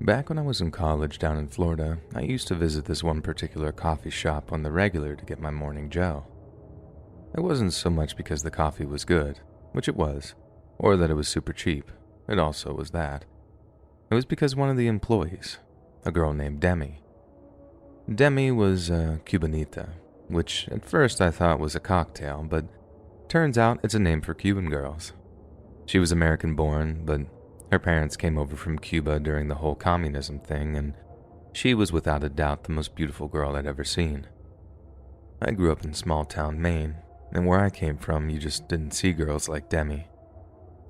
Back when I was in college down in Florida, I used to visit this one particular coffee shop on the regular to get my morning joe. It wasn't so much because the coffee was good, which it was, or that it was super cheap. It also was that. It was because one of the employees, a girl named Demi was a Cubanita, which at first I thought was a cocktail, but turns out it's a name for Cuban girls. She was American born, but her parents came over from Cuba during the whole communism thing, and she was without a doubt the most beautiful girl I'd ever seen. I grew up in small town Maine, and where I came from, you just didn't see girls like Demi.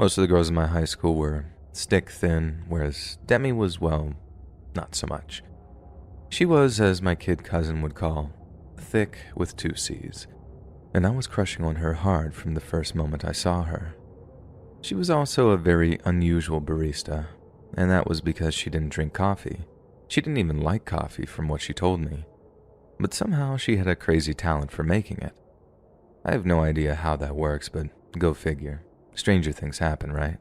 Most of the girls in my high school were stick thin, whereas Demi was, well, not so much. She was, as my kid cousin would call, thick with two C's, and I was crushing on her hard from the first moment I saw her. She was also a very unusual barista, and that was because she didn't drink coffee. She didn't even like coffee from what she told me, but somehow she had a crazy talent for making it. I have no idea how that works, but go figure. Stranger things happen, right?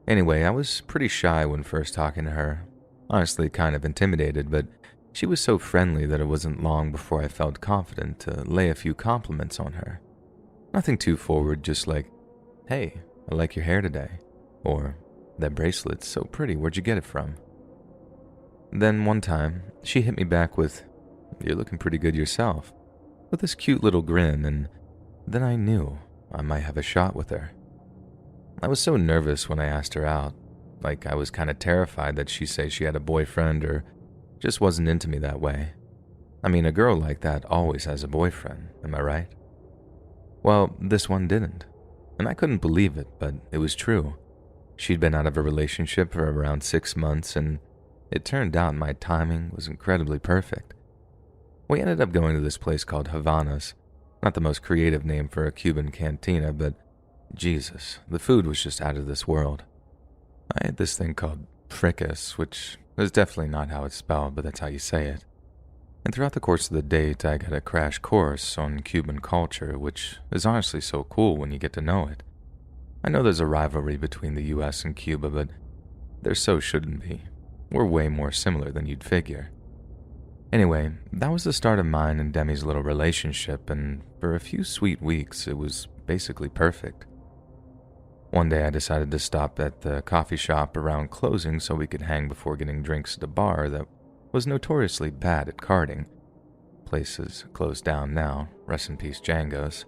Anyway, I was pretty shy when first talking to her. Honestly, kind of intimidated, but she was so friendly that it wasn't long before I felt confident to lay a few compliments on her. Nothing too forward, just like, "Hey, I like your hair today," or "That bracelet's so pretty, where'd you get it from?" Then one time, she hit me back with, "You're looking pretty good yourself," with this cute little grin, and then I knew I might have a shot with her. I was so nervous when I asked her out, like I was kind of terrified that she'd say she had a boyfriend or just wasn't into me that way. I mean, a girl like that always has a boyfriend, am I right? Well, this one didn't, and I couldn't believe it, but it was true. She'd been out of a relationship for around 6 months, and it turned out my timing was incredibly perfect. We ended up going to this place called Havana's. Not the most creative name for a Cuban cantina, but Jesus, the food was just out of this world. I had this thing called fricas, which is definitely not how it's spelled, but that's how you say it. And throughout the course of the date, I got a crash course on Cuban culture, which is honestly so cool when you get to know it. I know there's a rivalry between the US and Cuba, but there so shouldn't be. We're way more similar than you'd figure. Anyway, that was the start of mine and Demi's little relationship, and for a few sweet weeks, it was basically perfect. One day I decided to stop at the coffee shop around closing so we could hang before getting drinks at a bar that was notoriously bad at carding. Places closed down now, rest in peace Django's.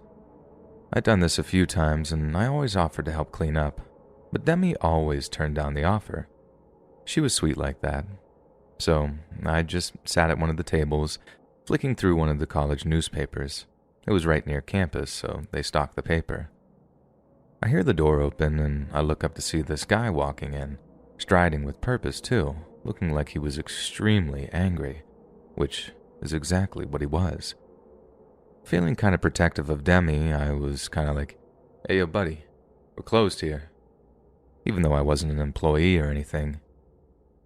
I'd done this a few times and I always offered to help clean up, but Demi always turned down the offer. She was sweet like that. So I just sat at one of the tables, flicking through one of the college newspapers. It was right near campus, so they stocked the paper. I hear the door open and I look up to see this guy walking in, striding with purpose too, looking like he was extremely angry, which is exactly what he was. Feeling kind of protective of Demi, I was kind of like, "Hey yo buddy, we're closed here." Even though I wasn't an employee or anything.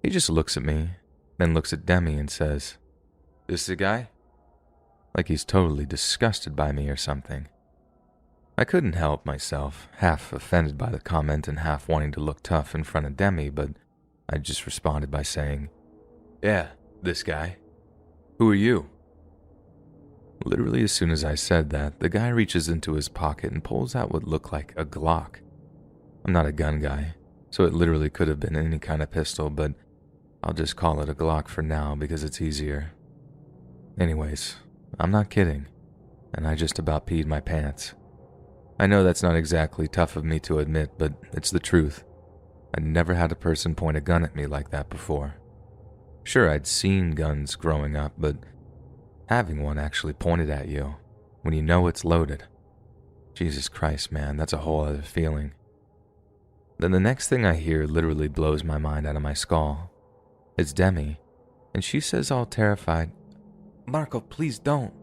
He just looks at me, then looks at Demi and says, "This the guy?" Like he's totally disgusted by me or something. I couldn't help myself, half offended by the comment and half wanting to look tough in front of Demi, but I just responded by saying, "Yeah, this guy. Who are you?" Literally as soon as I said that, the guy reaches into his pocket and pulls out what looked like a Glock. I'm not a gun guy, so it literally could have been any kind of pistol, but I'll just call it a Glock for now because it's easier. Anyways, I'm not kidding, and I just about peed my pants. I know that's not exactly tough of me to admit, but it's the truth. I'd never had a person point a gun at me like that before. Sure, I'd seen guns growing up, but having one actually pointed at you, when you know it's loaded. Jesus Christ, man, that's a whole other feeling. Then the next thing I hear literally blows my mind out of my skull. It's Demi, and she says all terrified, "Marco, please don't."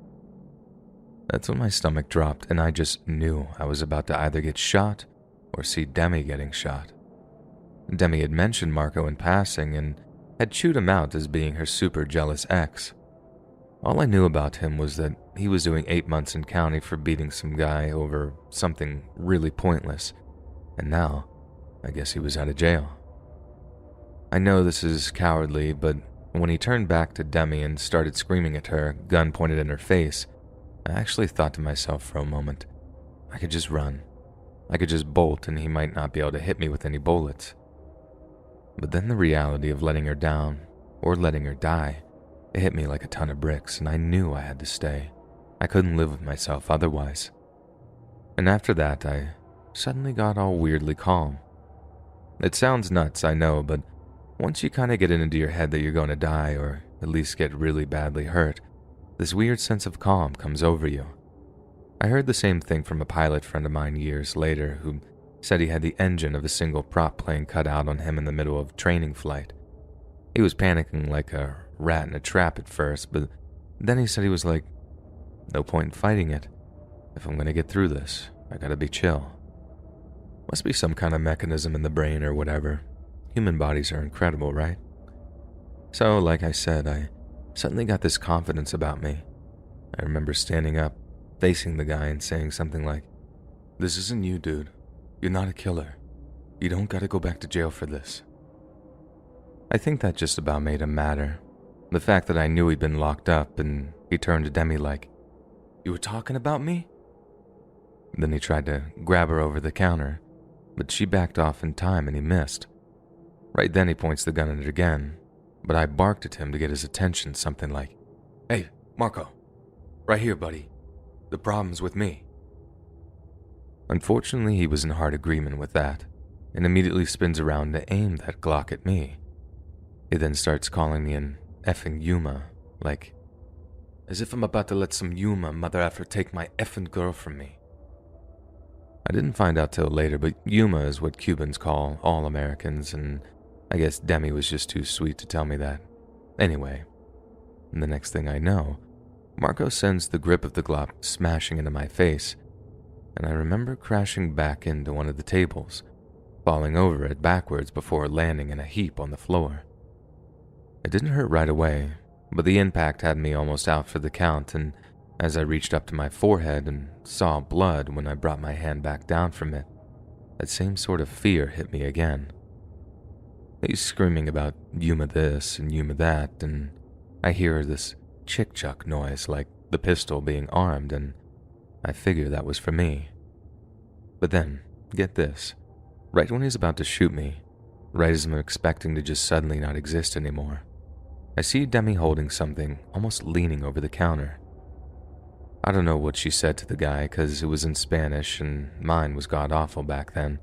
That's when my stomach dropped and I just knew I was about to either get shot or see Demi getting shot. Demi had mentioned Marco in passing and had chewed him out as being her super jealous ex. All I knew about him was that he was doing 8 months in county for beating some guy over something really pointless, and now I guess he was out of jail. I know this is cowardly, but when he turned back to Demi and started screaming at her, gun pointed in her face, I actually thought to myself for a moment, I could just run. I could just bolt and he might not be able to hit me with any bullets. But then the reality of letting her down, or letting her die, it hit me like a ton of bricks, and I knew I had to stay. I couldn't live with myself otherwise. And after that, I suddenly got all weirdly calm. It sounds nuts, I know, but once you kind of get it into your head that you're going to die, or at least get really badly hurt, this weird sense of calm comes over you. I heard the same thing from a pilot friend of mine years later who said he had the engine of a single prop plane cut out on him in the middle of training flight. He was panicking like a rat in a trap at first, but then he said he was like, no point in fighting it. If I'm going to get through this, I gotta be chill. Must be some kind of mechanism in the brain or whatever. Human bodies are incredible, right? So, like I said, I suddenly got this confidence about me. I remember standing up, facing the guy and saying something like, "This isn't you, dude. You're not a killer. You don't gotta go back to jail for this." I think that just about made him madder. The fact that I knew he'd been locked up, and he turned to Demi like, "You were talking about me?" Then he tried to grab her over the counter, but she backed off in time and he missed. Right then he points the gun at her again, but I barked at him to get his attention, something like, "Hey, Marco, right here, buddy. The problem's with me." Unfortunately, he was in hard agreement with that, and immediately spins around to aim that Glock at me. He then starts calling me an effing Yuma, like, as if I'm about to let some Yuma mother effer take my effing girl from me. I didn't find out till later, but Yuma is what Cubans call all Americans, and I guess Demi was just too sweet to tell me that. Anyway, the next thing I know, Marco sends the grip of the Glock smashing into my face, and I remember crashing back into one of the tables, falling over it backwards before landing in a heap on the floor. It didn't hurt right away, but the impact had me almost out for the count, and as I reached up to my forehead and saw blood when I brought my hand back down from it, that same sort of fear hit me again. He's screaming about Yuma this and Yuma that, and I hear this chick-chuck noise like the pistol being armed, and I figure that was for me. But then, get this, right when he's about to shoot me, right as I'm expecting to just suddenly not exist anymore, I see Demi holding something, almost leaning over the counter. I don't know what she said to the guy because it was in Spanish and mine was god-awful back then,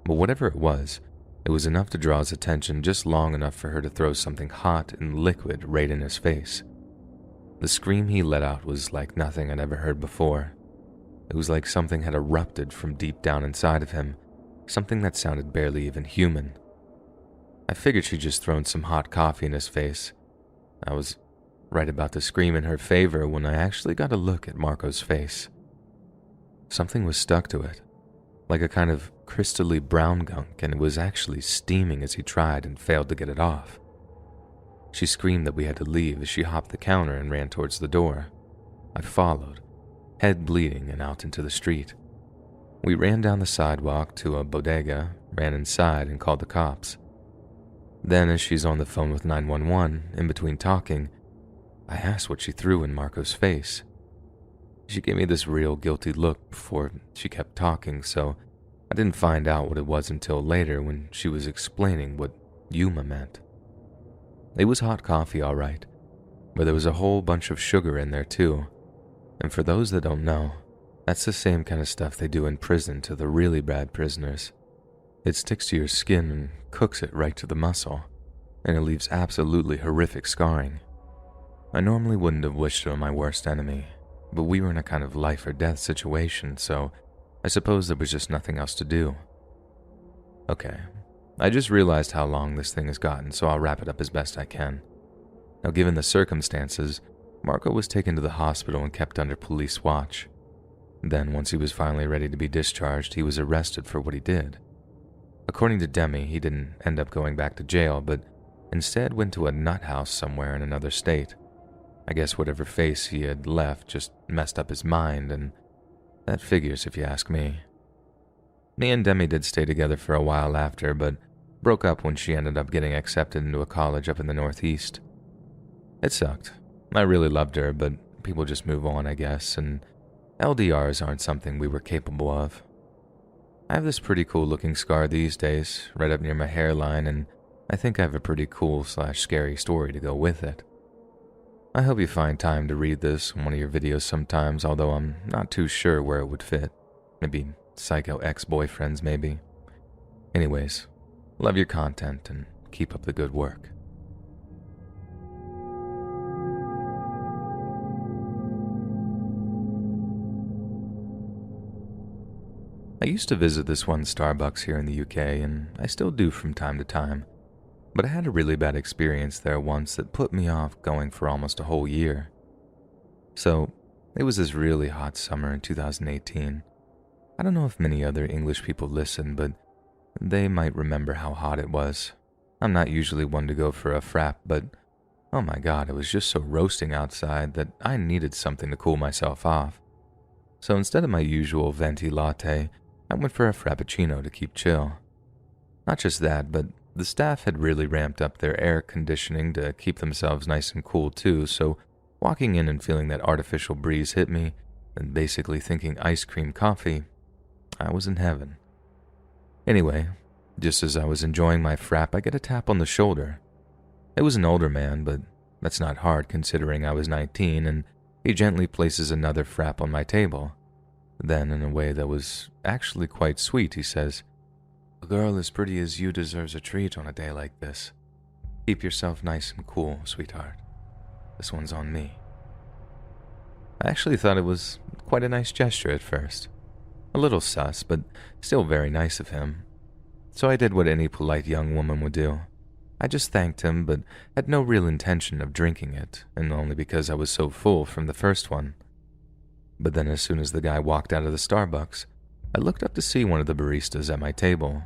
but whatever it was enough to draw his attention just long enough for her to throw something hot and liquid right in his face. The scream he let out was like nothing I'd ever heard before. It was like something had erupted from deep down inside of him, something that sounded barely even human. I figured she'd just thrown some hot coffee in his face. I was right about to scream in her favor when I actually got a look at Marco's face. Something was stuck to it, like a kind of crystally brown gunk, and it was actually steaming as he tried and failed to get it off. She screamed that we had to leave as she hopped the counter and ran towards the door. I followed, head bleeding, and out into the street. We ran down the sidewalk to a bodega, ran inside, and called the cops. Then, as she's on the phone with 911, in between talking, I asked what she threw in Marco's face. She gave me this real guilty look before she kept talking, so I didn't find out what it was until later when she was explaining what Yuma meant. It was hot coffee, all right, but there was a whole bunch of sugar in there too. And for those that don't know, that's the same kind of stuff they do in prison to the really bad prisoners. It sticks to your skin and cooks it right to the muscle, and it leaves absolutely horrific scarring. I normally wouldn't have wished it on my worst enemy, but we were in a kind of life or death situation, so I suppose there was just nothing else to do. Okay, I just realized how long this thing has gotten, so I'll wrap it up as best I can. Now, given the circumstances, Marco was taken to the hospital and kept under police watch. Then, once he was finally ready to be discharged, he was arrested for what he did. According to Demi, he didn't end up going back to jail, but instead went to a nut house somewhere in another state. I guess whatever face he had left just messed up his mind, and that figures if you ask me. Me and Demi did stay together for a while after, but broke up when she ended up getting accepted into a college up in the Northeast. It sucked. I really loved her, but people just move on, I guess, and LDRs aren't something we were capable of. I have this pretty cool looking scar these days, right up near my hairline, and I think I have a pretty cool/scary story to go with it. I hope you find time to read this in one of your videos sometimes, although I'm not too sure where it would fit. Maybe psycho ex-boyfriends, maybe. Anyways, love your content and keep up the good work. I used to visit this one Starbucks here in the UK, and I still do from time to time. But I had a really bad experience there once that put me off going for almost a whole year. So, it was this really hot summer in 2018. I don't know if many other English people listen, but they might remember how hot it was. I'm not usually one to go for a frap, but oh my god, it was just so roasting outside that I needed something to cool myself off. So instead of my usual venti latte, I went for a frappuccino to keep chill. Not just that, but the staff had really ramped up their air conditioning to keep themselves nice and cool too, so walking in and feeling that artificial breeze hit me, and basically thinking ice cream coffee, I was in heaven. Anyway, just as I was enjoying my frap, I get a tap on the shoulder. It was an older man, but that's not hard considering I was 19, and he gently places another frap on my table. Then, in a way that was actually quite sweet, he says, "A girl as pretty as you deserves a treat on a day like this. Keep yourself nice and cool, sweetheart. This one's on me." I actually thought it was quite a nice gesture at first. A little sus, but still very nice of him. So I did what any polite young woman would do. I just thanked him, but had no real intention of drinking it, and only because I was so full from the first one. But then as soon as the guy walked out of the Starbucks, I looked up to see one of the baristas at my table.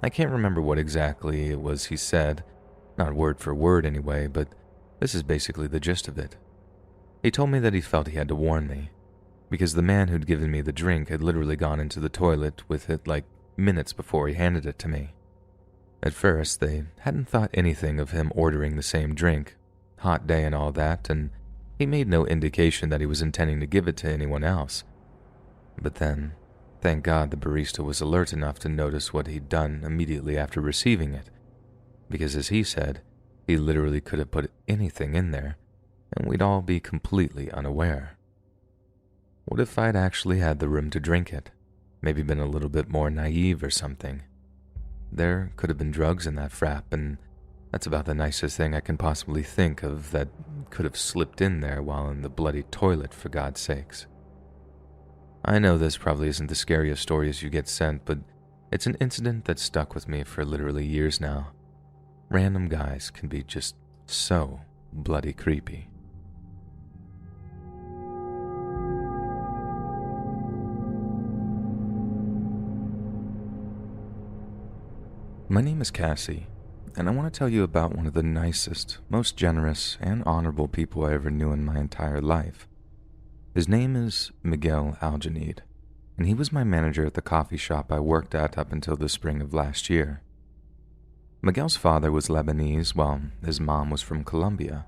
I can't remember what exactly it was he said, not word for word anyway, but this is basically the gist of it. He told me that he felt he had to warn me, because the man who'd given me the drink had literally gone into the toilet with it like minutes before he handed it to me. At first, they hadn't thought anything of him ordering the same drink, hot day and all that, and he made no indication that he was intending to give it to anyone else. But then, thank God the barista was alert enough to notice what he'd done immediately after receiving it, because as he said, he literally could have put anything in there, and we'd all be completely unaware. What if I'd actually had the room to drink it? Maybe been a little bit more naive or something. There could have been drugs in that frap, and that's about the nicest thing I can possibly think of that could have slipped in there while in the bloody toilet, for God's sakes. I know this probably isn't the scariest stories you get sent, but it's an incident that's stuck with me for literally years now. Random guys can be just so bloody creepy. My name is Cassie, and I want to tell you about one of the nicest, most generous, and honorable people I ever knew in my entire life. His name is Miguel Aljanid, and he was my manager at the coffee shop I worked at up until the spring of last year. Miguel's father was Lebanese, while his mom was from Colombia,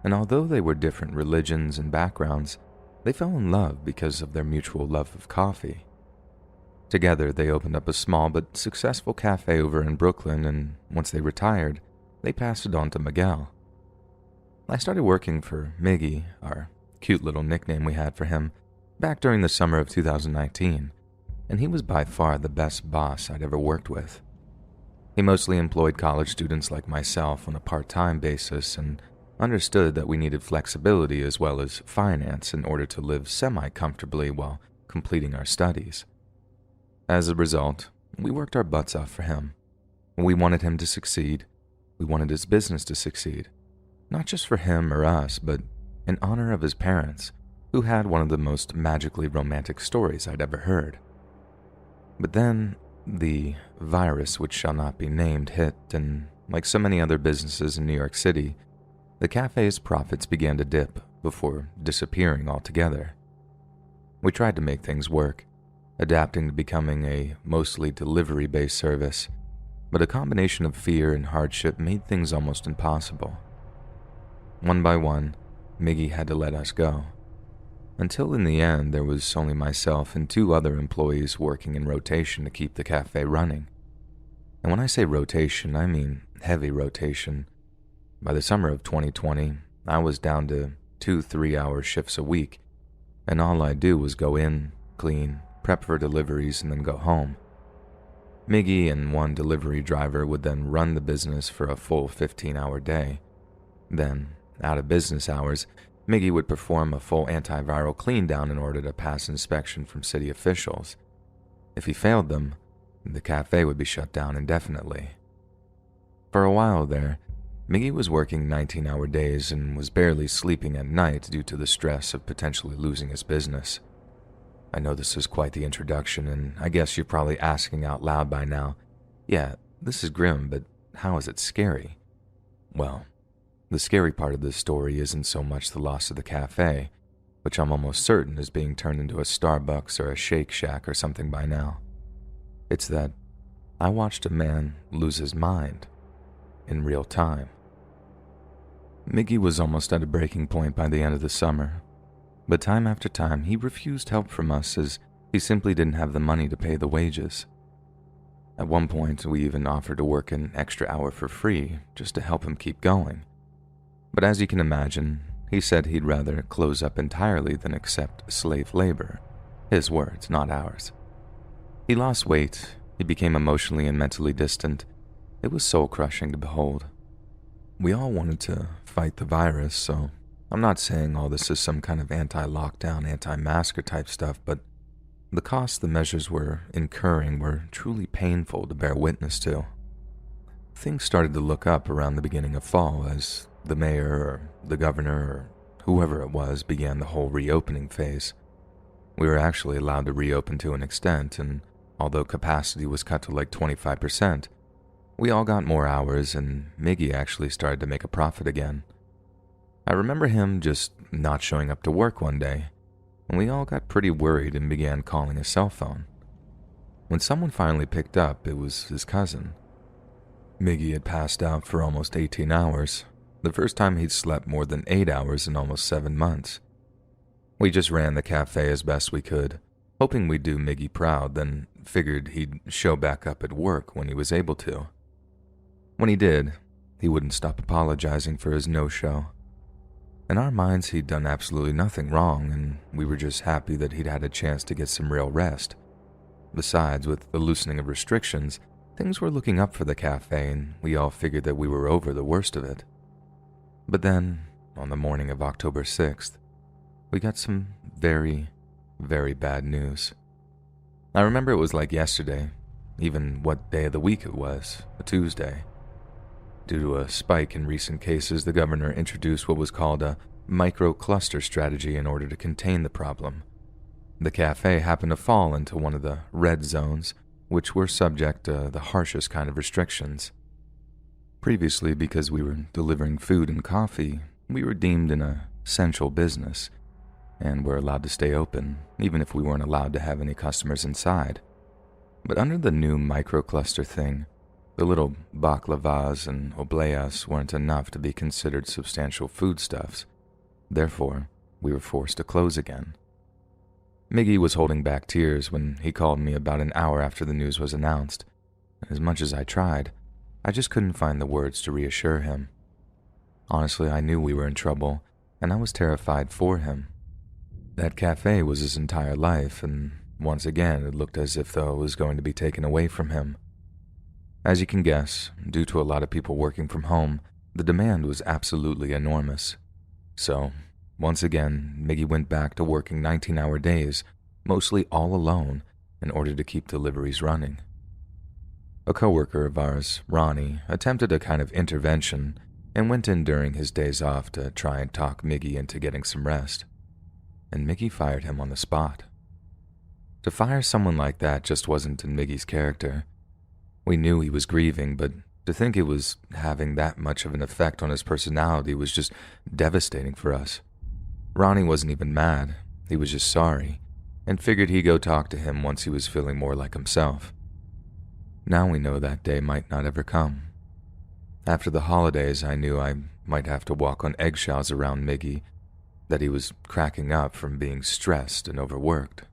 and although they were different religions and backgrounds, they fell in love because of their mutual love of coffee. Together, they opened up a small but successful cafe over in Brooklyn, and once they retired, they passed it on to Miguel. I started working for Miggy, our cute little nickname we had for him, back during the summer of 2019, and he was by far the best boss I'd ever worked with. He mostly employed college students like myself on a part-time basis and understood that we needed flexibility as well as finance in order to live semi-comfortably while completing our studies. As a result, we worked our butts off for him. We wanted him to succeed. We wanted his business to succeed. Not just for him or us, but in honor of his parents, who had one of the most magically romantic stories I'd ever heard. But then, the virus which shall not be named hit, and like so many other businesses in New York City, the cafe's profits began to dip before disappearing altogether. We tried to make things work, adapting to becoming a mostly delivery-based service, but a combination of fear and hardship made things almost impossible. One by one, Miggy had to let us go, until in the end there was only myself and 2 other employees working in rotation to keep the cafe running. And when I say rotation, I mean heavy rotation. By the summer of 2020, I was down to 2 3-hour shifts a week, and all I'd do was go in, clean, prep for deliveries, and then go home. Miggy and 1 delivery driver would then run the business for a full 15-hour day. Then, out of business hours, Miggy would perform a full antiviral clean down in order to pass inspection from city officials. If he failed them, the cafe would be shut down indefinitely. For a while there, Miggy was working 19-hour days and was barely sleeping at night due to the stress of potentially losing his business. I know this is quite the introduction, and I guess you're probably asking out loud by now, yeah, this is grim, but how is it scary? Well, the scary part of this story isn't so much the loss of the cafe, which I'm almost certain is being turned into a Starbucks or a Shake Shack or something by now. It's that I watched a man lose his mind in real time. Miggy was almost at a breaking point by the end of the summer, but time after time he refused help from us as he simply didn't have the money to pay the wages. At one point, we even offered to work an extra hour for free just to help him keep going. But as you can imagine, he said he'd rather close up entirely than accept slave labor. His words, not ours. He lost weight, he became emotionally and mentally distant. It was soul-crushing to behold. We all wanted to fight the virus, so I'm not saying all this is some kind of anti-lockdown, anti-masker type stuff, but the costs the measures were incurring were truly painful to bear witness to. Things started to look up around the beginning of fall as the mayor or the governor or whoever it was began the whole reopening phase. We were actually allowed to reopen to an extent, and although capacity was cut to like 25%, we all got more hours and Miggy actually started to make a profit again. I remember him just not showing up to work one day, and we all got pretty worried and began calling his cell phone. When someone finally picked up, it was his cousin. Miggy had passed out for almost 18 hours, the first time he'd slept more than 8 hours in almost 7 months. We just ran the cafe as best we could, hoping we'd do Miggy proud, then figured he'd show back up at work when he was able to. When he did, he wouldn't stop apologizing for his no-show. In our minds, he'd done absolutely nothing wrong, and we were just happy that he'd had a chance to get some real rest. Besides, with the loosening of restrictions, things were looking up for the cafe, and we all figured that we were over the worst of it. But then, on the morning of October 6th, we got some very, very bad news. I remember it was like yesterday, even what day of the week it was, a Tuesday. Due to a spike in recent cases, the governor introduced what was called a micro-cluster strategy in order to contain the problem. The cafe happened to fall into one of the red zones, which were subject to the harshest kind of restrictions. Previously, because we were delivering food and coffee, we were deemed an essential business, and were allowed to stay open, even if we weren't allowed to have any customers inside. But under the new microcluster thing, the little baklavas and obleas weren't enough to be considered substantial foodstuffs. Therefore, we were forced to close again. Miggy was holding back tears when he called me about an hour after the news was announced. As much as I tried, I just couldn't find the words to reassure him. Honestly, I knew we were in trouble, and I was terrified for him. That cafe was his entire life, and once again it looked as if though it was going to be taken away from him. As you can guess, due to a lot of people working from home, the demand was absolutely enormous. So, once again, Miggy went back to working 19-hour days, mostly all alone, in order to keep deliveries running. A coworker of ours, Ronnie, attempted a kind of intervention and went in during his days off to try and talk Miggy into getting some rest. And Miggy fired him on the spot. To fire someone like that just wasn't in Miggy's character. We knew he was grieving, but to think it was having that much of an effect on his personality was just devastating for us. Ronnie wasn't even mad, he was just sorry, and figured he'd go talk to him once he was feeling more like himself. Now we know that day might not ever come. After the holidays, I knew I might have to walk on eggshells around Miggy, that he was cracking up from being stressed and overworked.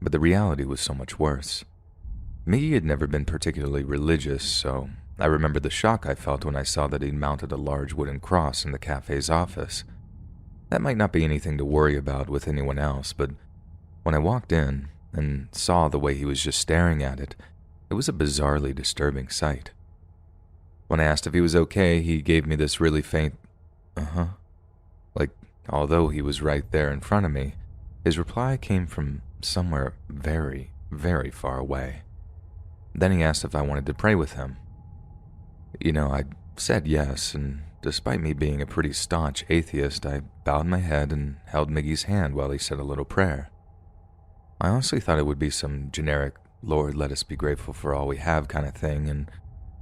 But the reality was so much worse. Miggy had never been particularly religious, so I remember the shock I felt when I saw that he'd mounted a large wooden cross in the cafe's office. That might not be anything to worry about with anyone else, but when I walked in and saw the way he was just staring at it, it was a bizarrely disturbing sight. When I asked if he was okay, he gave me this really faint, uh-huh. Like, although he was right there in front of me, his reply came from somewhere very, very far away. Then he asked if I wanted to pray with him. I said yes, and despite me being a pretty staunch atheist, I bowed my head and held Miggy's hand while he said a little prayer. I honestly thought it would be some generic, Lord, let us be grateful for all we have kind of thing, and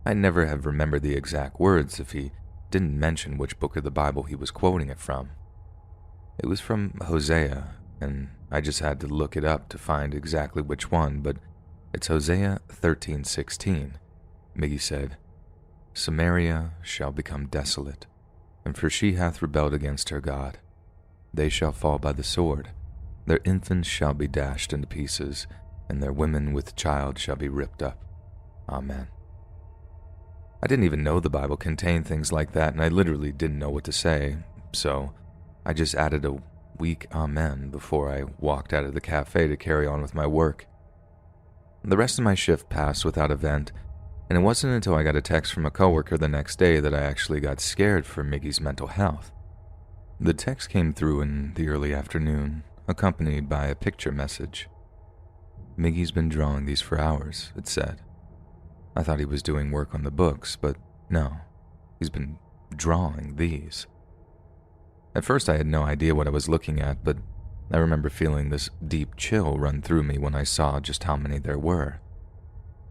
I'd never have remembered the exact words if he didn't mention which book of the Bible he was quoting it from. It was from Hosea, and I just had to look it up to find exactly which one, but it's Hosea 13:16. Miggy said, Samaria shall become desolate, and for she hath rebelled against her God. They shall fall by the sword, their infants shall be dashed into pieces, and their women with child shall be ripped up. Amen. I didn't even know the Bible contained things like that, and I literally didn't know what to say, so I just added a weak amen before I walked out of the cafe to carry on with my work. The rest of my shift passed without event, and it wasn't until I got a text from a coworker the next day that I actually got scared for Miggy's mental health. The text came through in the early afternoon, accompanied by a picture message. Miggy's been drawing these for hours, it said. I thought he was doing work on the books, but no, he's been drawing these. At first I had no idea what I was looking at, but I remember feeling this deep chill run through me when I saw just how many there were.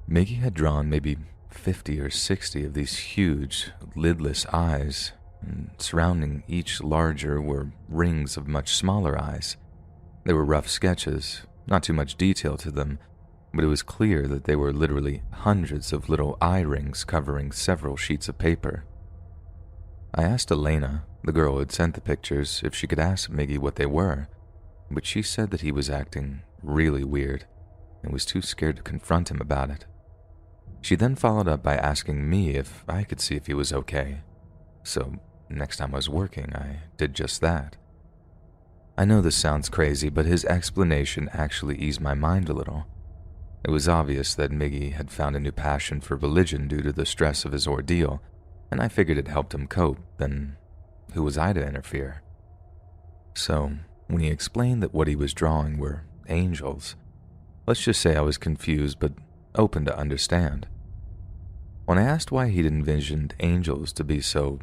Miggy had drawn maybe 50 or 60 of these huge, lidless eyes, and surrounding each larger were rings of much smaller eyes. They were rough sketches, not too much detail to them, but it was clear that they were literally hundreds of little eye rings covering several sheets of paper. I asked Elena, the girl who had sent the pictures, if she could ask Miggy what they were, but she said that he was acting really weird and was too scared to confront him about it. She then followed up by asking me if I could see if he was okay, so next time I was working, I did just that. I know this sounds crazy, but his explanation actually eased my mind a little. It was obvious that Miggy had found a new passion for religion due to the stress of his ordeal, and I figured it helped him cope, then who was I to interfere? So, when he explained that what he was drawing were angels, let's just say I was confused but open to understand. When I asked why he'd envisioned angels to be so,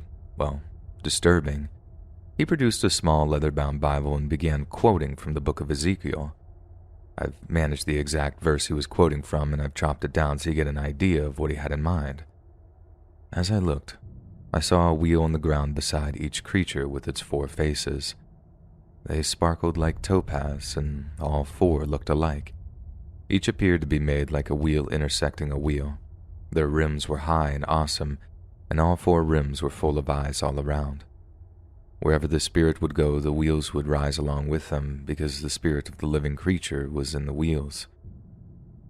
disturbing, he produced a small leather-bound Bible and began quoting from the book of Ezekiel. I've managed the exact verse he was quoting from, and I've chopped it down so you get an idea of what he had in mind. As I looked, I saw a wheel on the ground beside each creature with its 4 faces. They sparkled like topaz, and all 4 looked alike. Each appeared to be made like a wheel intersecting a wheel. Their rims were high and awesome, and all 4 rims were full of eyes all around. Wherever the spirit would go, the wheels would rise along with them, because the spirit of the living creature was in the wheels.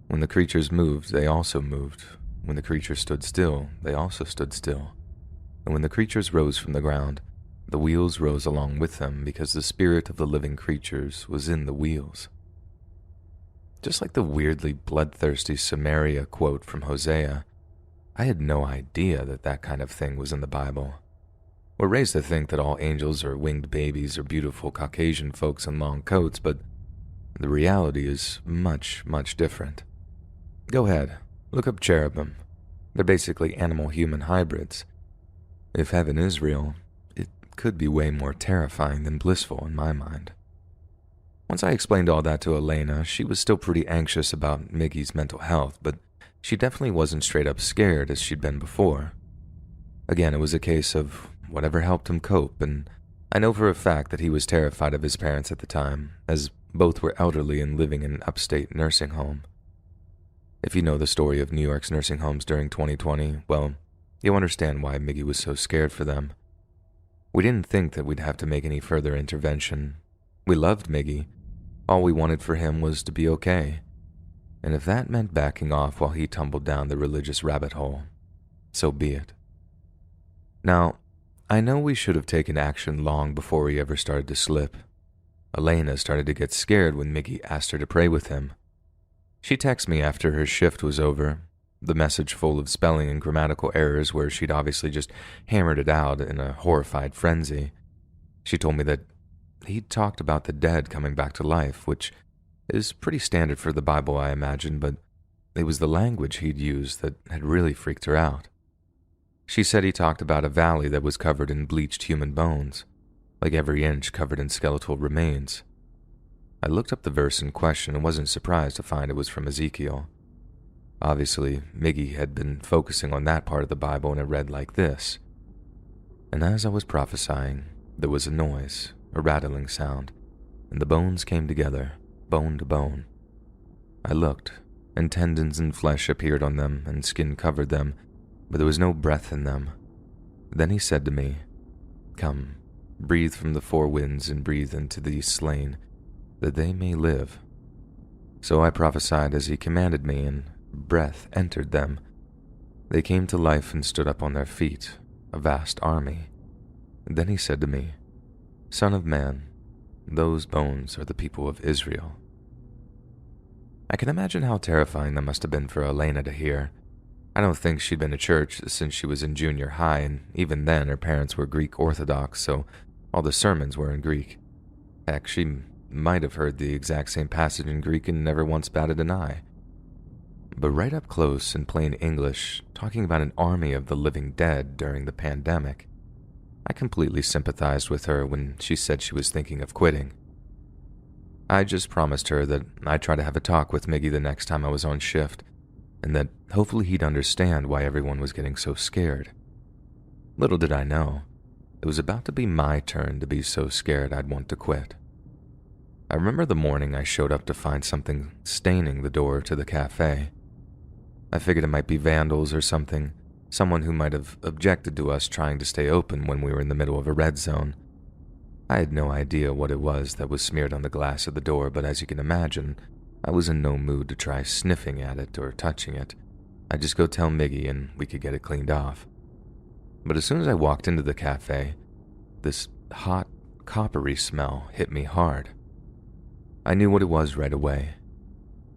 When the creatures moved, they also moved. When the creatures stood still, they also stood still. And when the creatures rose from the ground, the wheels rose along with them, because the spirit of the living creatures was in the wheels. Just like the weirdly bloodthirsty Samaria quote from Hosea, I had no idea that that kind of thing was in the Bible. We're raised to think that all angels are winged babies or beautiful Caucasian folks in long coats, but the reality is much, much different. Go ahead, look up cherubim. They're basically animal-human hybrids. If heaven is real, it could be way more terrifying than blissful in my mind. Once I explained all that to Elena, she was still pretty anxious about Miggy's mental health, but she definitely wasn't straight up scared as she'd been before. Again, it was a case of whatever helped him cope, and I know for a fact that he was terrified of his parents at the time, as both were elderly and living in an upstate nursing home. If you know the story of New York's nursing homes during 2020, well, you'll understand why Miggy was so scared for them. We didn't think that we'd have to make any further intervention. We loved Miggy. All we wanted for him was to be okay. And if that meant backing off while he tumbled down the religious rabbit hole, so be it. Now, I know we should have taken action long before we ever started to slip. Elena started to get scared when Miggy asked her to pray with him. She texted me after her shift was over, the message full of spelling and grammatical errors where she'd obviously just hammered it out in a horrified frenzy. She told me that he'd talked about the dead coming back to life, which is pretty standard for the Bible, I imagine, but it was the language he'd used that had really freaked her out. She said he talked about a valley that was covered in bleached human bones, like every inch covered in skeletal remains. I looked up the verse in question and wasn't surprised to find it was from Ezekiel. Obviously, Miggy had been focusing on that part of the Bible, and it read like this. And as I was prophesying, there was a noise, a rattling sound, and the bones came together, bone to bone. I looked, and tendons and flesh appeared on them, and skin covered them, but there was no breath in them. Then he said to me, Come, breathe from the four winds and breathe into these slain, that they may live. So I prophesied as he commanded me, and breath entered them. They came to life and stood up on their feet, a vast army. Then he said to me, Son of man, those bones are the people of Israel. I can imagine how terrifying that must have been for Elena to hear. I don't think she'd been to church since she was in junior high, and even then her parents were Greek Orthodox, so all the sermons were in Greek. Heck, she might have heard the exact same passage in Greek and never once batted an eye. But right up close in plain English, talking about an army of the living dead during the pandemic, I completely sympathized with her when she said she was thinking of quitting. I just promised her that I'd try to have a talk with Miggy the next time I was on shift, and that hopefully he'd understand why everyone was getting so scared. Little did I know, it was about to be my turn to be so scared I'd want to quit. I remember the morning I showed up to find something staining the door to the cafe. I figured it might be vandals or something, someone who might have objected to us trying to stay open when we were in the middle of a red zone. I had no idea what it was that was smeared on the glass of the door, but as you can imagine, I was in no mood to try sniffing at it or touching it. I'd just go tell Miggy and we could get it cleaned off. But as soon as I walked into the cafe, this hot, coppery smell hit me hard. I knew what it was right away.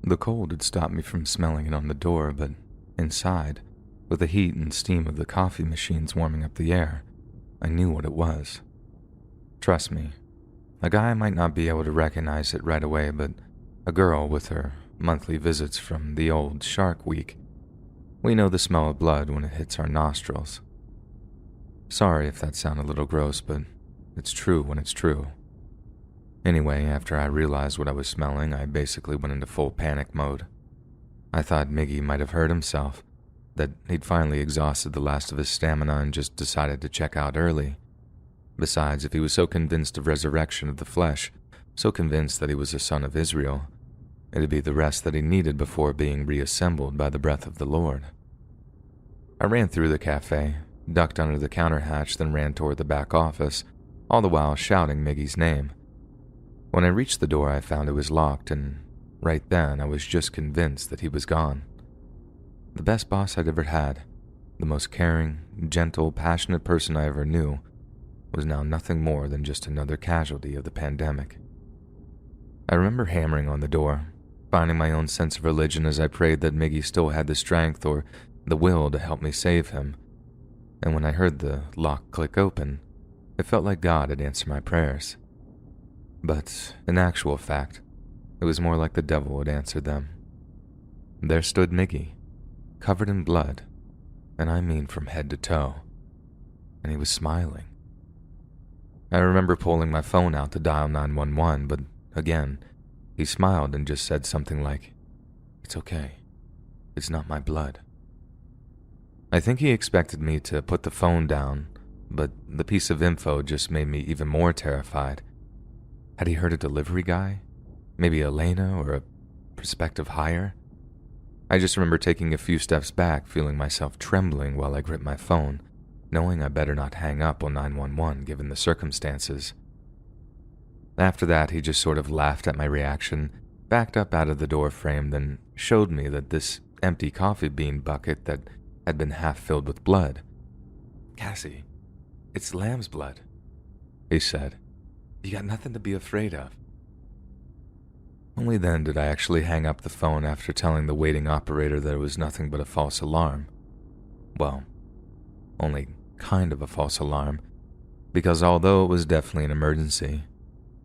The cold had stopped me from smelling it on the door, but inside, with the heat and steam of the coffee machines warming up the air, I knew what it was. Trust me, a guy might not be able to recognize it right away, but a girl with her monthly visits from the old Shark Week, we know the smell of blood when it hits our nostrils. Sorry if that sounded a little gross, but it's true when it's true. Anyway, after I realized what I was smelling, I basically went into full panic mode. I thought Miggy might have hurt himself, that he'd finally exhausted the last of his stamina and just decided to check out early. Besides, if he was so convinced of resurrection of the flesh, so convinced that he was a son of Israel, it'd be the rest that he needed before being reassembled by the breath of the Lord. I ran through the cafe, ducked under the counter hatch, then ran toward the back office, all the while shouting Miggy's name. When I reached the door, I found it was locked, and right then I was just convinced that he was gone. The best boss I'd ever had, the most caring, gentle, passionate person I ever knew, was now nothing more than just another casualty of the pandemic. I remember hammering on the door, finding my own sense of religion as I prayed that Miggy still had the strength or the will to help me save him. And when I heard the lock click open, it felt like God had answered my prayers. But in actual fact, it was more like the devil had answered them. There stood Miggy, covered in blood, and I mean from head to toe, and he was smiling. I remember pulling my phone out to dial 911, but again, he smiled and just said something like, "It's okay. It's not my blood." I think he expected me to put the phone down, but the piece of info just made me even more terrified. Had he heard a delivery guy? Maybe Elena or a prospective hire? I just remember taking a few steps back, feeling myself trembling while I gripped my phone, knowing I better not hang up on 911 given the circumstances. After that, he just sort of laughed at my reaction, backed up out of the door frame, then showed me that this empty coffee bean bucket that had been half filled with blood. "Cassie, it's lamb's blood," he said. "You got nothing to be afraid of." Only then did I actually hang up the phone after telling the waiting operator that it was nothing but a false alarm. Well, only kind of a false alarm, because although it was definitely an emergency,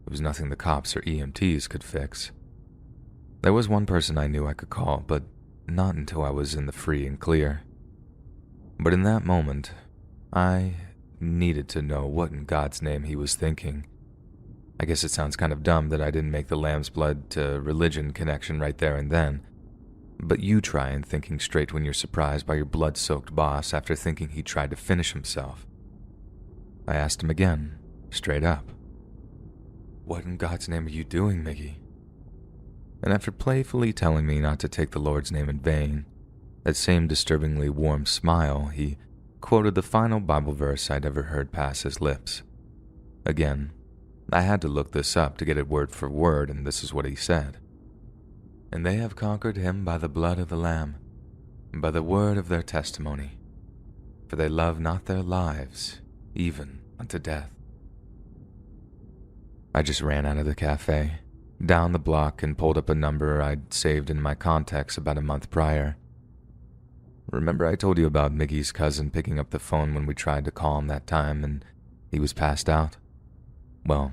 it was nothing the cops or EMTs could fix. There was one person I knew I could call, but not until I was in the free and clear. But in that moment, I needed to know what in God's name he was thinking. I guess it sounds kind of dumb that I didn't make the lamb's blood to religion connection right there and then, but you try and thinking straight when you're surprised by your blood-soaked boss after thinking he tried to finish himself. I asked him again, straight up. "What in God's name are you doing, Miggy?" And after playfully telling me not to take the Lord's name in vain, that same disturbingly warm smile, he quoted the final Bible verse I'd ever heard pass his lips. Again, I had to look this up to get it word for word, and this is what he said. "And they have conquered him by the blood of the Lamb, and by the word of their testimony, for they love not their lives, even unto death." I just ran out of the cafe, down the block, and pulled up a number I'd saved in my contacts about a month prior. Remember I told you about Miggy's cousin picking up the phone when we tried to call him that time and he was passed out? Well,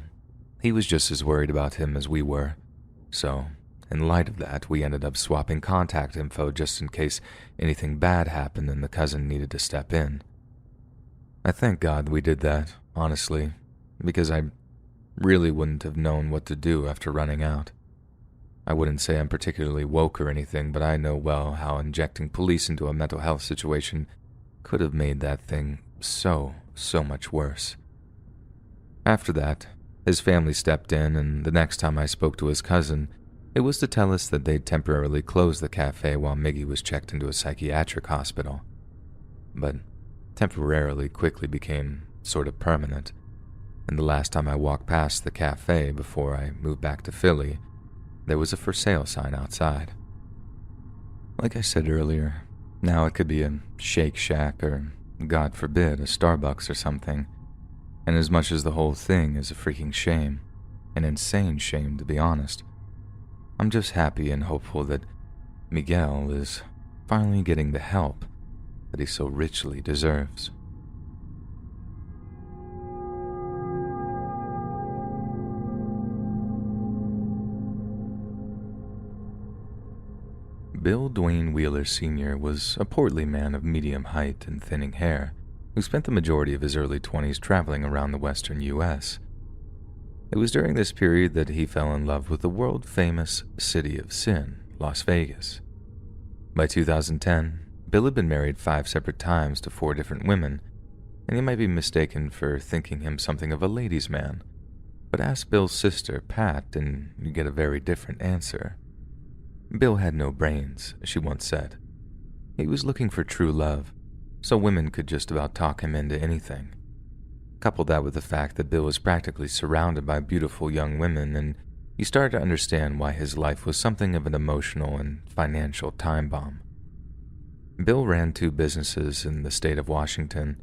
he was just as worried about him as we were, so in light of that, we ended up swapping contact info just in case anything bad happened and the cousin needed to step in. I thank God we did that, honestly, because I really wouldn't have known what to do after running out. I wouldn't say I'm particularly woke or anything, but I know well how injecting police into a mental health situation could have made that thing so much worse. After that, his family stepped in, and the next time I spoke to his cousin, it was to tell us that they'd temporarily closed the cafe while Miggy was checked into a psychiatric hospital. But temporarily quickly became sort of permanent, and the last time I walked past the cafe before I moved back to Philly, there was a for sale sign outside. Like I said earlier, now it could be a Shake Shack or, God forbid, a Starbucks or something. And as much as the whole thing is a freaking shame, an insane shame to be honest, I'm just happy and hopeful that Miguel is finally getting the help that he so richly deserves. Bill Dwayne Wheeler Sr. was a portly man of medium height and thinning hair, who spent the majority of his early 20s traveling around the western U.S. It was during this period that he fell in love with the world-famous City of Sin, Las Vegas. By 2010, Bill had been married 5 separate times to 4 different women, and you might be mistaken for thinking him something of a ladies' man. But ask Bill's sister, Pat, and you get a very different answer. Bill had no brains, she once said. He was looking for true love, so women could just about talk him into anything. Couple that with the fact that Bill was practically surrounded by beautiful young women, and you started to understand why his life was something of an emotional and financial time bomb. Bill ran 2 businesses in the state of Washington.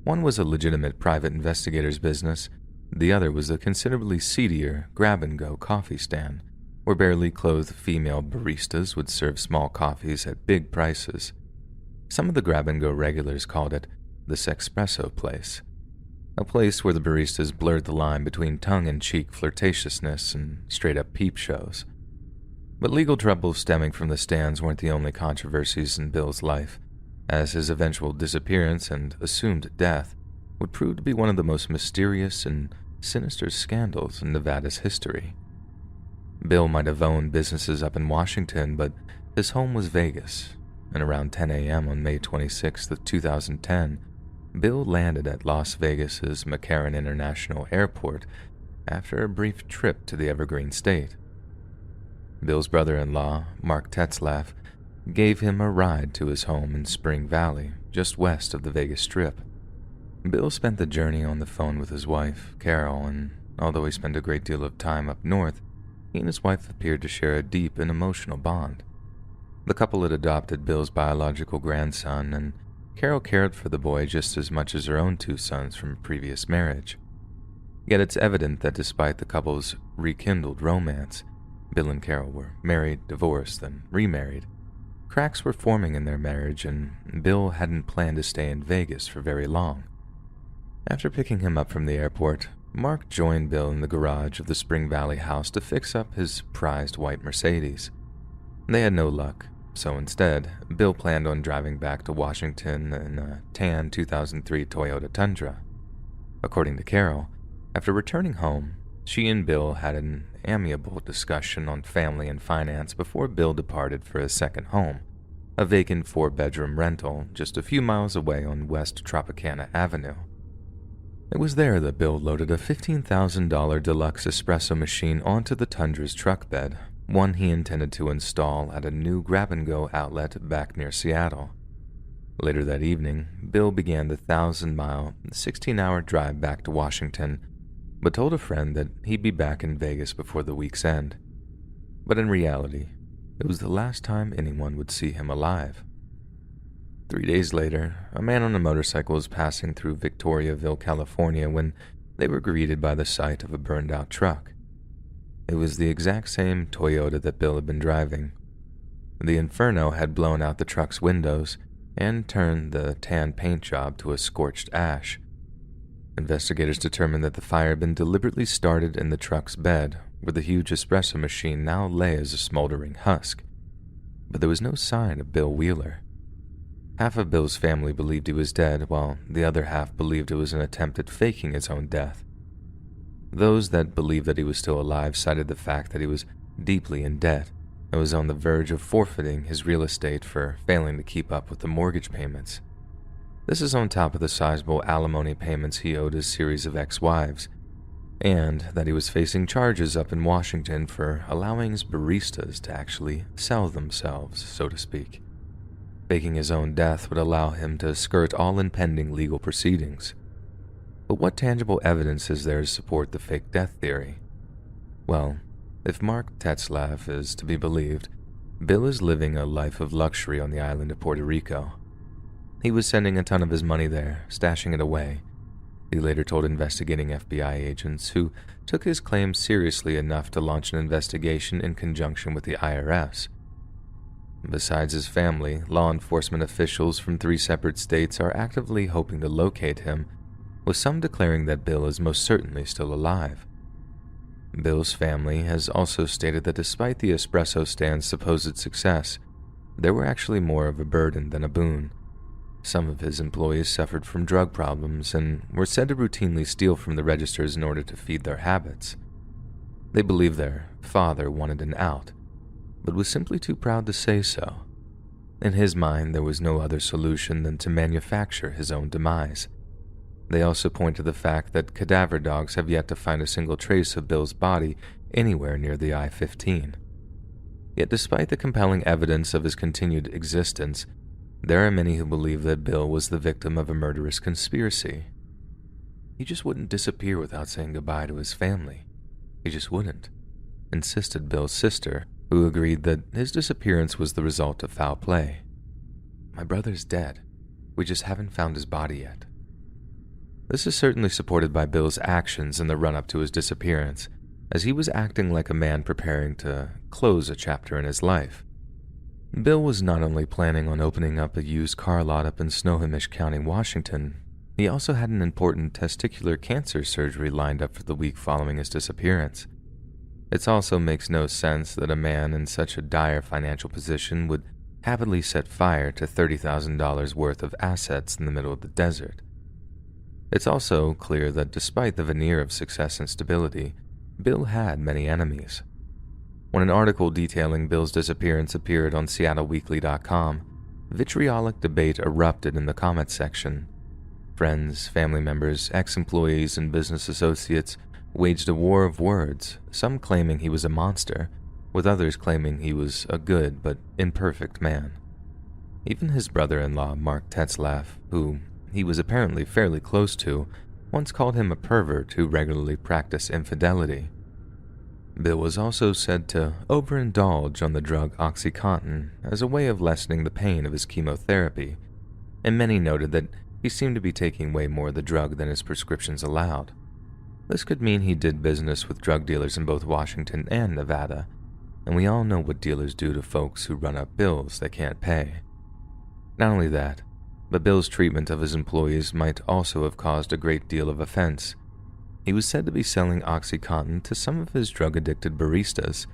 One was a legitimate private investigator's business. The other was a considerably seedier grab-and-go coffee stand, where barely clothed female baristas would serve small coffees at big prices. Some of the grab-and-go regulars called it the Sexpresso place, a place where the baristas blurred the line between tongue-in-cheek flirtatiousness and straight-up peep shows. But legal troubles stemming from the stands weren't the only controversies in Bill's life, as his eventual disappearance and assumed death would prove to be one of the most mysterious and sinister scandals in Nevada's history. Bill might have owned businesses up in Washington, but his home was Vegas, and around 10 a.m. on May 26th of 2010, Bill landed at Las Vegas's McCarran International Airport after a brief trip to the Evergreen State. Bill's brother-in-law, Mark Tetzlaff, gave him a ride to his home in Spring Valley, just west of the Vegas Strip. Bill spent the journey on the phone with his wife, Carol, and although he spent a great deal of time up north, he and his wife appeared to share a deep and emotional bond. The couple had adopted Bill's biological grandson, and Carol cared for the boy just as much as her own two sons from a previous marriage. Yet it's evident that despite the couple's rekindled romance, Bill and Carol were married, divorced, then remarried. Cracks were forming in their marriage, and Bill hadn't planned to stay in Vegas for very long. After picking him up from the airport, Mark joined Bill in the garage of the Spring Valley house to fix up his prized white Mercedes. They had no luck, so instead, Bill planned on driving back to Washington in a tan 2003 Toyota Tundra. According to Carol, after returning home, she and Bill had an amiable discussion on family and finance before Bill departed for his second home, a vacant 4-bedroom rental just a few miles away on West Tropicana Avenue. It was there that Bill loaded a $15,000 deluxe espresso machine onto the Tundra's truck bed, one he intended to install at a new grab-and-go outlet back near Seattle. Later that evening, Bill began the 1,000-mile, 16-hour drive back to Washington, but told a friend that he'd be back in Vegas before the week's end. But in reality, it was the last time anyone would see him alive. 3 days later, a man on a motorcycle was passing through Victoriaville, California, when they were greeted by the sight of a burned-out truck. It was the exact same Toyota that Bill had been driving. The inferno had blown out the truck's windows and turned the tan paint job to a scorched ash. Investigators determined that the fire had been deliberately started in the truck's bed, where the huge espresso machine now lay as a smoldering husk. But there was no sign of Bill Wheeler. Half of Bill's family believed he was dead, while the other half believed it was an attempt at faking his own death. Those that believed that he was still alive cited the fact that he was deeply in debt and was on the verge of forfeiting his real estate for failing to keep up with the mortgage payments. This is on top of the sizable alimony payments he owed his series of ex-wives, and that he was facing charges up in Washington for allowing his baristas to actually sell themselves, so to speak. Faking his own death would allow him to skirt all impending legal proceedings. But what tangible evidence is there to support the fake death theory? Well, if Mark Tetzlaff is to be believed, Bill is living a life of luxury on the island of Puerto Rico. He was sending a ton of his money there, stashing it away. He later told investigating FBI agents, who took his claims seriously enough to launch an investigation in conjunction with the IRS. Besides his family, law enforcement officials from 3 separate states are actively hoping to locate him, with some declaring that Bill is most certainly still alive. Bill's family has also stated that despite the espresso stand's supposed success, they were actually more of a burden than a boon. Some of his employees suffered from drug problems and were said to routinely steal from the registers in order to feed their habits. They believe their father wanted an out, but was simply too proud to say so. In his mind, there was no other solution than to manufacture his own demise. They also point to the fact that cadaver dogs have yet to find a single trace of Bill's body anywhere near the I-15. Yet despite the compelling evidence of his continued existence, there are many who believe that Bill was the victim of a murderous conspiracy. He just wouldn't disappear without saying goodbye to his family. He just wouldn't, insisted Bill's sister, who agreed that his disappearance was the result of foul play. "My brother's dead. We just haven't found his body yet." This is certainly supported by Bill's actions in the run-up to his disappearance, as he was acting like a man preparing to close a chapter in his life. Bill was not only planning on opening up a used car lot up in Snohomish County, Washington, he also had an important testicular cancer surgery lined up for the week following his disappearance. It also makes no sense that a man in such a dire financial position would happily set fire to $30,000 worth of assets in the middle of the desert. It's also clear that despite the veneer of success and stability, Bill had many enemies. When an article detailing Bill's disappearance appeared on SeattleWeekly.com, vitriolic debate erupted in the comments section. Friends, family members, ex-employees, and business associates waged a war of words, some claiming he was a monster, with others claiming he was a good but imperfect man. Even his brother-in-law, Mark Tetzlaff, who he was apparently fairly close to, once called him a pervert who regularly practiced infidelity. Bill was also said to overindulge on the drug OxyContin as a way of lessening the pain of his chemotherapy, and many noted that he seemed to be taking way more of the drug than his prescriptions allowed. This could mean he did business with drug dealers in both Washington and Nevada, and we all know what dealers do to folks who run up bills they can't pay. Not only that, but Bill's treatment of his employees might also have caused a great deal of offense. He was said to be selling OxyContin to some of his drug-addicted baristas,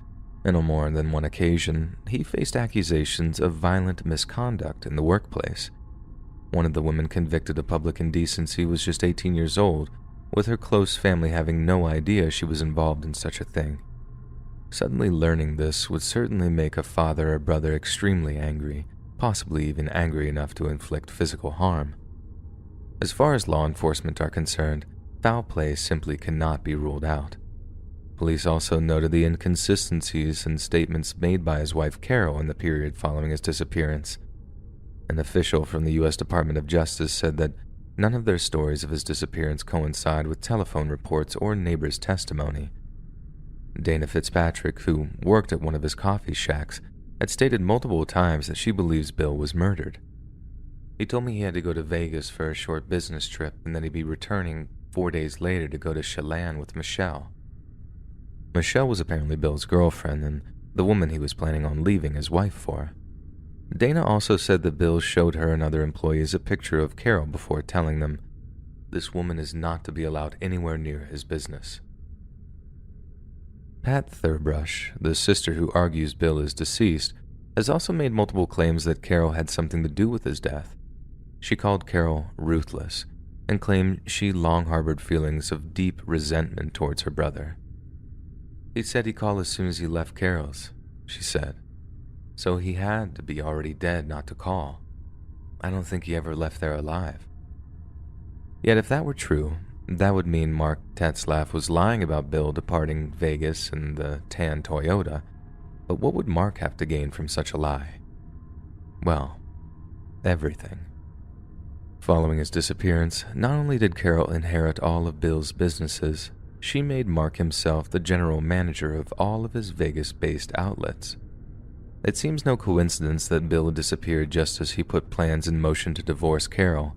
and on more than one occasion, he faced accusations of violent misconduct in the workplace. One of the women convicted of public indecency was just 18 years old, with her close family having no idea she was involved in such a thing. Suddenly learning this would certainly make a father or brother extremely angry, possibly even angry enough to inflict physical harm. As far as law enforcement are concerned, foul play simply cannot be ruled out. Police also noted the inconsistencies in statements made by his wife Carol in the period following his disappearance. An official from the U.S. Department of Justice said that none of their stories of his disappearance coincide with telephone reports or neighbors' testimony. Dana Fitzpatrick, who worked at one of his coffee shacks, had stated multiple times that she believes Bill was murdered. He told me he had to go to Vegas for a short business trip and that he'd be returning 4 days later to go to Chelan with Michelle. Michelle was apparently Bill's girlfriend and the woman he was planning on leaving his wife for. Dana also said that Bill showed her and other employees a picture of Carol before telling them, "This woman is not to be allowed anywhere near his business." Pat Thurbush, the sister who argues Bill is deceased, has also made multiple claims that Carol had something to do with his death. She called Carol ruthless and claimed she long harbored feelings of deep resentment towards her brother. "He said he'd call as soon as he left Carol's," she said. "So he had to be already dead not to call. I don't think he ever left there alive." Yet if that were true, that would mean Mark Tetzlaff was lying about Bill departing Vegas in the tan Toyota, but what would Mark have to gain from such a lie? Well, everything. Following his disappearance, not only did Carol inherit all of Bill's businesses, she made Mark himself the general manager of all of his Vegas-based outlets. It seems no coincidence that Bill disappeared just as he put plans in motion to divorce Carol,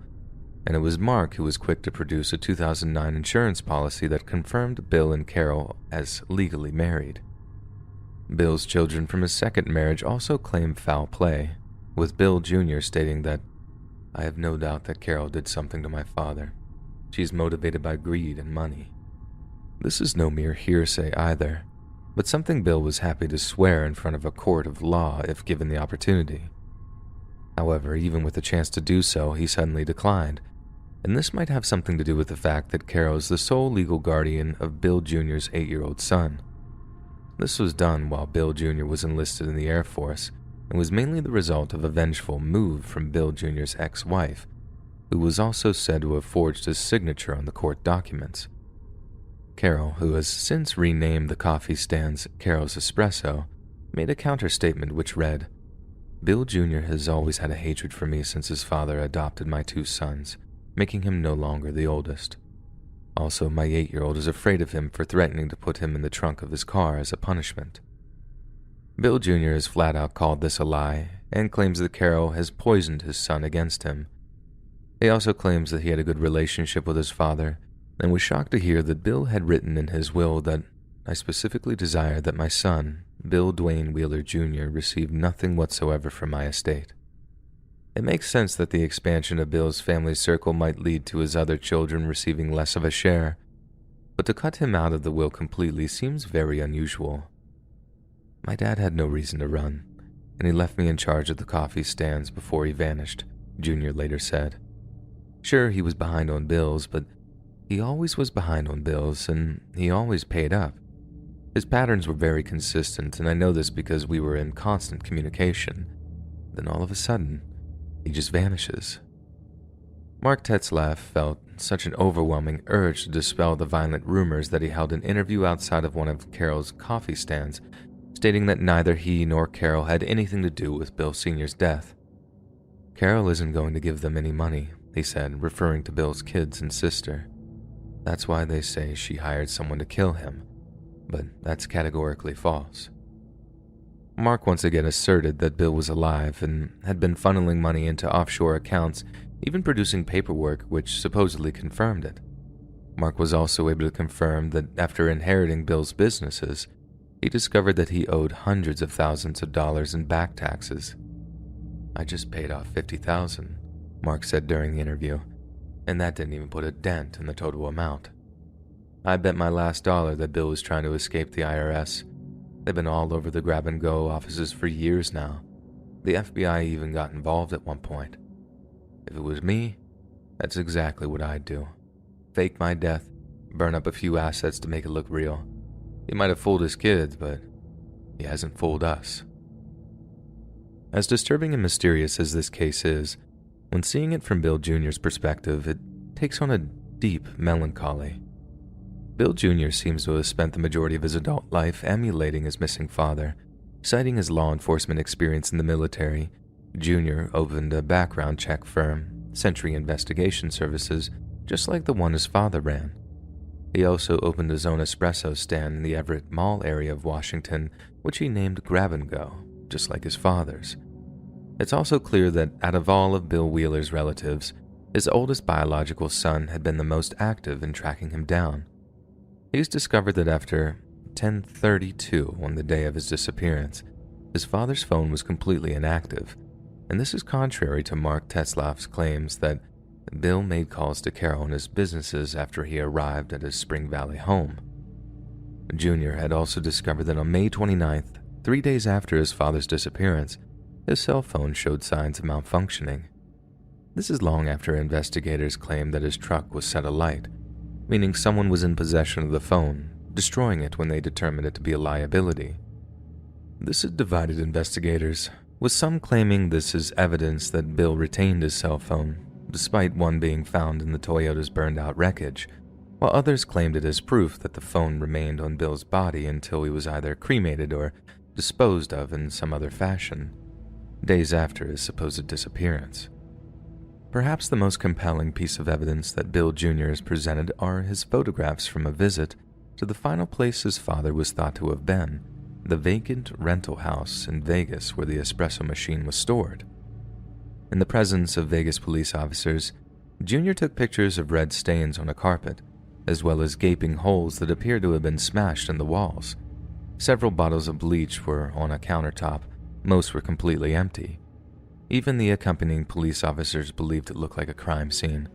and it was Mark who was quick to produce a 2009 insurance policy that confirmed Bill and Carol as legally married. Bill's children from his second marriage also claim foul play, with Bill Jr. stating that, "I have no doubt that Carol did something to my father. She is motivated by greed and money." This is no mere hearsay either, but something Bill was happy to swear in front of a court of law if given the opportunity. However, even with the chance to do so, he suddenly declined, and this might have something to do with the fact that Carol is the sole legal guardian of Bill Jr.'s 8-year-old son. This was done while Bill Jr. was enlisted in the Air Force and was mainly the result of a vengeful move from Bill Jr.'s ex-wife, who was also said to have forged his signature on the court documents. Carol, who has since renamed the coffee stands Carol's Espresso, made a counter-statement which read, "Bill Jr. has always had a hatred for me since his father adopted my 2 sons, making him no longer the oldest. Also, my 8-year-old is afraid of him for threatening to put him in the trunk of his car as a punishment." Bill Jr. has flat out called this a lie and claims that Carol has poisoned his son against him. He also claims that he had a good relationship with his father and was shocked to hear that Bill had written in his will that, "I specifically desire that my son, Bill Dwayne Wheeler Jr., receive nothing whatsoever from my estate." It makes sense that the expansion of Bill's family circle might lead to his other children receiving less of a share, but to cut him out of the will completely seems very unusual. "My dad had no reason to run, and he left me in charge of the coffee stands before he vanished," Jr. later said. Sure, he was behind on bills, but he always was behind on bills, and he always paid up. His patterns were very consistent, and I know this because we were in constant communication. Then all of a sudden, he just vanishes. Mark Tetzlaff felt such an overwhelming urge to dispel the violent rumors that he held an interview outside of one of Carol's coffee stands stating that neither he nor Carol had anything to do with Bill Sr.'s death. "Carol isn't going to give them any money," he said, referring to Bill's kids and sister. "That's why they say she hired someone to kill him, but that's categorically false." Mark once again asserted that Bill was alive and had been funneling money into offshore accounts, even producing paperwork which supposedly confirmed it. Mark was also able to confirm that after inheriting Bill's businesses, he discovered that he owed hundreds of thousands of dollars in back taxes. "I just paid off $50,000, Mark said during the interview, and that didn't even put a dent in the total amount. "I bet my last dollar that Bill was trying to escape the IRS. They've been all over the grab-and-go offices for years now. The FBI even got involved at one point. If it was me, that's exactly what I'd do. Fake my death, burn up a few assets to make it look real. He might have fooled his kids, but he hasn't fooled us." As disturbing and mysterious as this case is, when seeing it from Bill Jr.'s perspective, it takes on a deep melancholy. Bill Jr. seems to have spent the majority of his adult life emulating his missing father. Citing his law enforcement experience in the military, Jr. opened a background check firm, Century Investigation Services, just like the one his father ran. He also opened his own espresso stand in the Everett Mall area of Washington, which he named Grab and Go, just like his father's. It's also clear that out of all of Bill Wheeler's relatives, his oldest biological son had been the most active in tracking him down. He's discovered that after 10:32 on the day of his disappearance, his father's phone was completely inactive, and this is contrary to Mark Tetzlaff's claims that Bill made calls to Carol and his businesses after he arrived at his Spring Valley home. Jr. had also discovered that on May 29th, 3 days after his father's disappearance, his cell phone showed signs of malfunctioning. This is long after investigators claimed that his truck was set alight, meaning someone was in possession of the phone, destroying it when they determined it to be a liability. This had divided investigators, with some claiming this is evidence that Bill retained his cell phone, despite one being found in the Toyota's burned-out wreckage, while others claimed it as proof that the phone remained on Bill's body until he was either cremated or disposed of in some other fashion, days after his supposed disappearance. Perhaps the most compelling piece of evidence that Bill Jr. has presented are his photographs from a visit to the final place his father was thought to have been, the vacant rental house in Vegas where the espresso machine was stored. In the presence of Vegas police officers, Jr. took pictures of red stains on a carpet, as well as gaping holes that appeared to have been smashed in the walls. Several bottles of bleach were on a countertop, most were completely empty. Even the accompanying police officers believed it looked like a crime scene,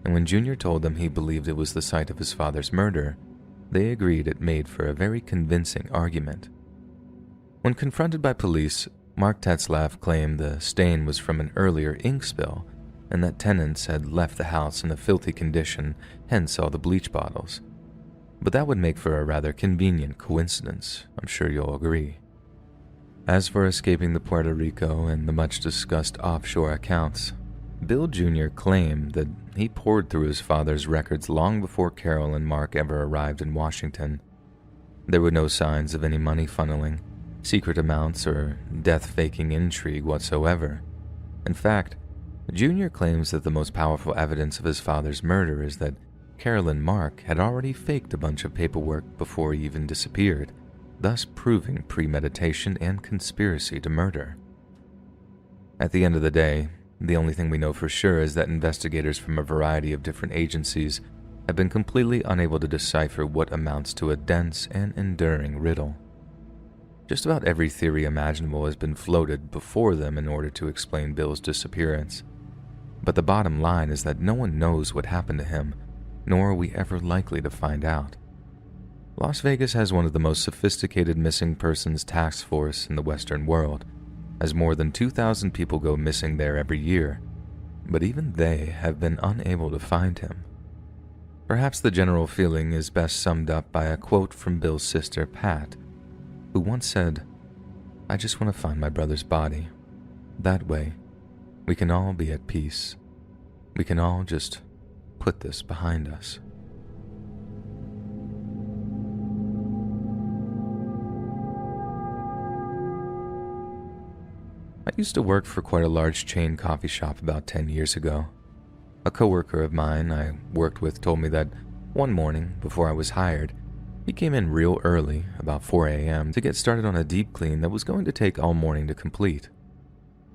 and when Jr. told them he believed it was the site of his father's murder, they agreed it made for a very convincing argument. When confronted by police, Mark Tetzlaff claimed the stain was from an earlier ink spill and that tenants had left the house in a filthy condition, hence all the bleach bottles. But that would make for a rather convenient coincidence, I'm sure you'll agree. As for escaping the Puerto Rico and the much-discussed offshore accounts, Bill Jr. claimed that he poured through his father's records long before Carol and Mark ever arrived in Washington. There were no signs of any money funneling, secret amounts, or death-faking intrigue whatsoever. In fact, Jr. claims that the most powerful evidence of his father's murder is that Carol and Mark had already faked a bunch of paperwork before he even disappeared, thus proving premeditation and conspiracy to murder. At the end of the day, the only thing we know for sure is that investigators from a variety of different agencies have been completely unable to decipher what amounts to a dense and enduring riddle. Just about every theory imaginable has been floated before them in order to explain Bill's disappearance. But the bottom line is that no one knows what happened to him, nor are we ever likely to find out. Las Vegas has one of the most sophisticated missing persons task force in the Western world, as more than 2,000 people go missing there every year, but even they have been unable to find him. Perhaps the general feeling is best summed up by a quote from Bill's sister, Pat, who once said, "I just want to find my brother's body. That way, we can all be at peace. We can all just put this behind us." I used to work for quite a large chain coffee shop about 10 years ago. A coworker of mine I worked with told me that one morning, before I was hired, he came in real early, about 4 a.m., to get started on a deep clean that was going to take all morning to complete.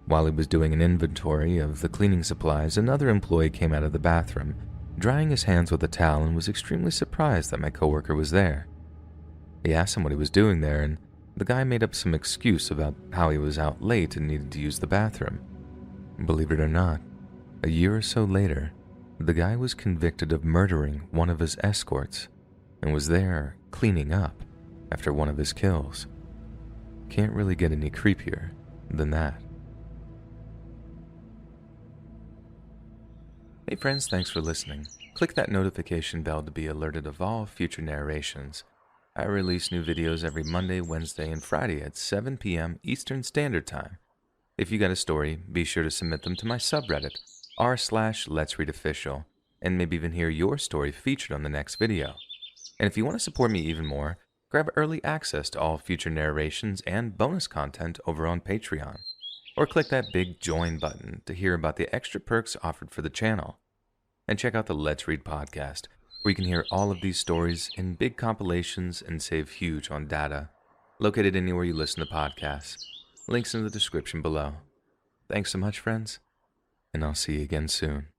While he was doing an inventory of the cleaning supplies, another employee came out of the bathroom, drying his hands with a towel, and was extremely surprised that my coworker was there. He asked him what he was doing there, and the guy made up some excuse about how he was out late and needed to use the bathroom. Believe it or not, a year or so later, the guy was convicted of murdering one of his escorts and was there cleaning up after one of his kills. Can't really get any creepier than that. Hey friends, thanks for listening. Click that notification bell to be alerted of all future narrations. I release new videos every Monday, Wednesday, and Friday at 7 p.m. Eastern Standard Time. If you got a story, be sure to submit them to my subreddit, r/Let'sReadOfficial, and maybe even hear your story featured on the next video. And if you want to support me even more, grab early access to all future narrations and bonus content over on Patreon. Or click that big join button to hear about the extra perks offered for the channel. And check out the Let's Read podcast, where you can hear all of these stories in big compilations and save huge on data, located anywhere you listen to podcasts. Links in the description below. Thanks so much, friends, and I'll see you again soon.